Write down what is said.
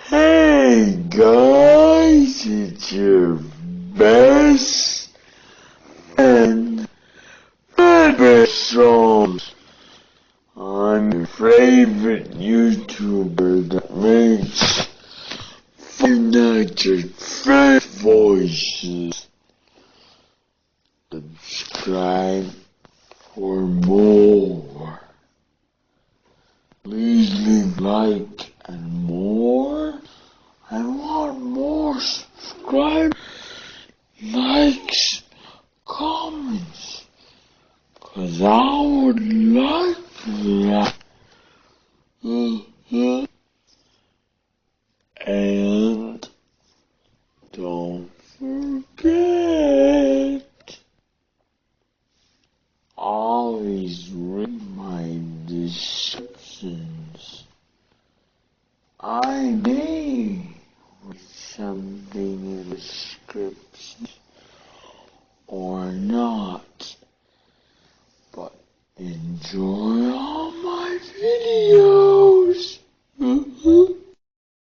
Hey guys, it's your best and favorite songs. I'm your favorite YouTuber that makes financial fresh voices. Subscribe for more. Please leave like and more. I want more subscribers, likes, comments, 'cause I would like that. And don't forget, always read my descriptions. I may with something in the description or not, but enjoy all my videos.